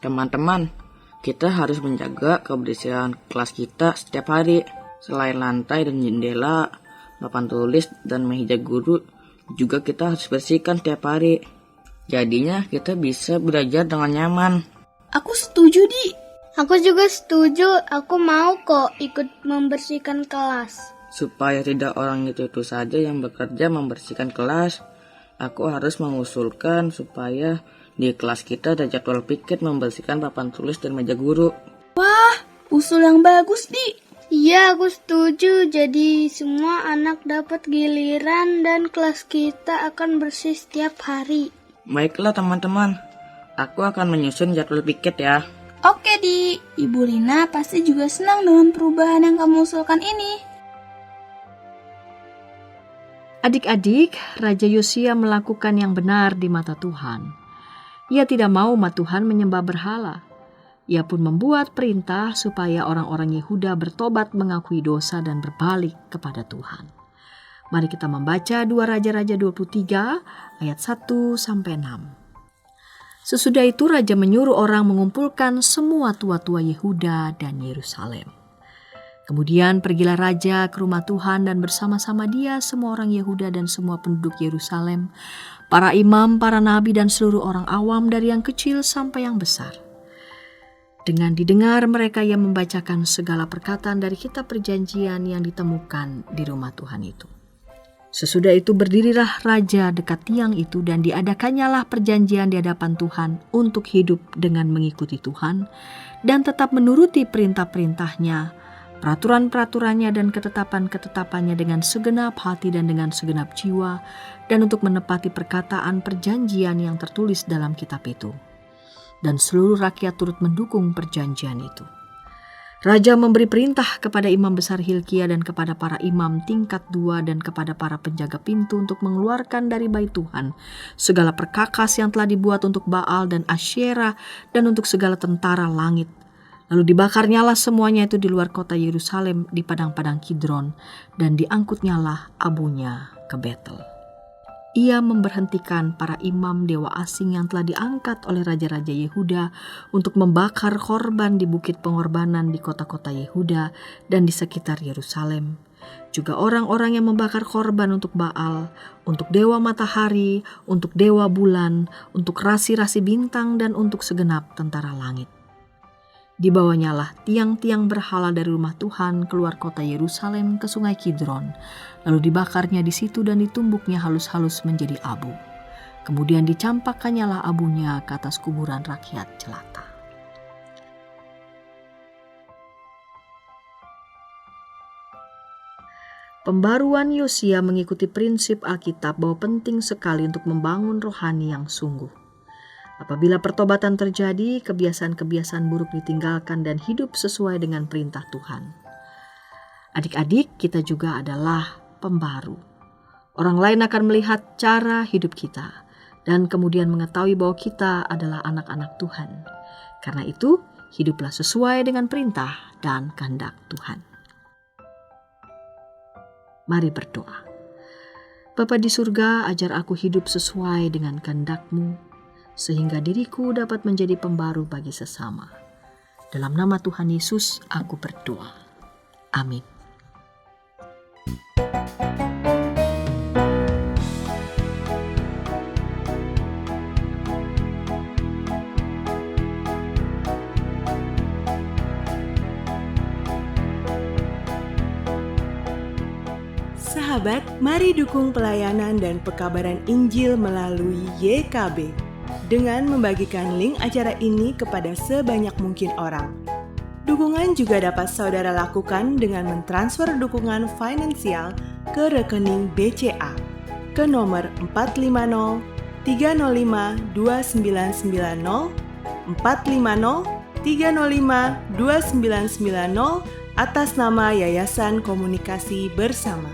Teman-teman, kita harus menjaga kebersihan kelas kita setiap hari. Selain lantai dan jendela, papan tulis dan meja guru juga kita harus bersihkan setiap hari. Jadinya kita bisa belajar dengan nyaman. Aku setuju, Di. Aku juga setuju, aku mau kok ikut membersihkan kelas. Supaya tidak orang itu saja yang bekerja membersihkan kelas, aku harus mengusulkan supaya di kelas kita ada jadwal piket membersihkan papan tulis dan meja guru. Wah, usul yang bagus, Di. Iya, aku setuju. Jadi semua anak dapat giliran dan kelas kita akan bersih setiap hari. Baiklah teman-teman, aku akan menyusun jadwal piket ya. Oke, Di. Ibu Lina pasti juga senang dengan perubahan yang kamu usulkan ini. Adik-adik, Raja Yosia melakukan yang benar di mata Tuhan. Ia tidak mau umat Tuhan menyembah berhala. Ia pun membuat perintah supaya orang-orang Yehuda bertobat, mengakui dosa dan berbalik kepada Tuhan. Mari kita membaca 2 Raja-Raja 23 ayat 1-6. Sesudah itu Raja menyuruh orang mengumpulkan semua tua-tua Yehuda dan Yerusalem. Kemudian pergilah Raja ke rumah Tuhan dan bersama-sama dia semua orang Yehuda dan semua penduduk Yerusalem, para imam, para nabi dan seluruh orang awam dari yang kecil sampai yang besar. Dengan didengar mereka yang membacakan segala perkataan dari kitab perjanjian yang ditemukan di rumah Tuhan itu. Sesudah itu berdirilah Raja dekat tiang itu dan diadakannyalah perjanjian di hadapan Tuhan untuk hidup dengan mengikuti Tuhan dan tetap menuruti perintah-perintahnya, peraturan-peraturannya dan ketetapan-ketetapannya dengan segenap hati dan dengan segenap jiwa, dan untuk menepati perkataan perjanjian yang tertulis dalam kitab itu. Dan seluruh rakyat turut mendukung perjanjian itu. Raja memberi perintah kepada imam besar Hilkia dan kepada para imam tingkat 2 dan kepada para penjaga pintu untuk mengeluarkan dari bait Tuhan segala perkakas yang telah dibuat untuk Baal dan Asyerah dan untuk segala tentara langit. Lalu dibakarnyalah semuanya itu di luar kota Yerusalem di padang-padang Kidron dan diangkutnyalah abunya ke Betel. Ia memberhentikan para imam dewa asing yang telah diangkat oleh raja-raja Yehuda untuk membakar korban di bukit pengorbanan di kota-kota Yehuda dan di sekitar Yerusalem. Juga orang-orang yang membakar korban untuk Baal, untuk dewa matahari, untuk dewa bulan, untuk rasi-rasi bintang dan untuk segenap tentara langit. Dibawanyalah tiang-tiang berhala dari rumah Tuhan keluar kota Yerusalem ke sungai Kidron, lalu dibakarnya di situ dan ditumbuknya halus-halus menjadi abu. Kemudian dicampakkannya abunya ke atas kuburan rakyat jelata. Pembaruan Yosia mengikuti prinsip Alkitab bahwa penting sekali untuk membangun rohani yang sungguh. Apabila pertobatan terjadi, kebiasaan-kebiasaan buruk ditinggalkan dan hidup sesuai dengan perintah Tuhan. Adik-adik, kita juga adalah pembaru. Orang lain akan melihat cara hidup kita dan kemudian mengetahui bahwa kita adalah anak-anak Tuhan. Karena itu, hiduplah sesuai dengan perintah dan kehendak Tuhan. Mari berdoa. Bapa di surga, ajar aku hidup sesuai dengan kehendak-Mu, sehingga diriku dapat menjadi pembaru bagi sesama. Dalam nama Tuhan Yesus, aku berdoa. Amin. Sahabat, mari dukung pelayanan dan pekabaran Injil melalui YKB dengan membagikan link acara ini kepada sebanyak mungkin orang. Dukungan juga dapat saudara lakukan dengan mentransfer dukungan finansial ke rekening BCA ke nomor 450 305 2990 450 305 2990 atas nama Yayasan Komunikasi Bersama.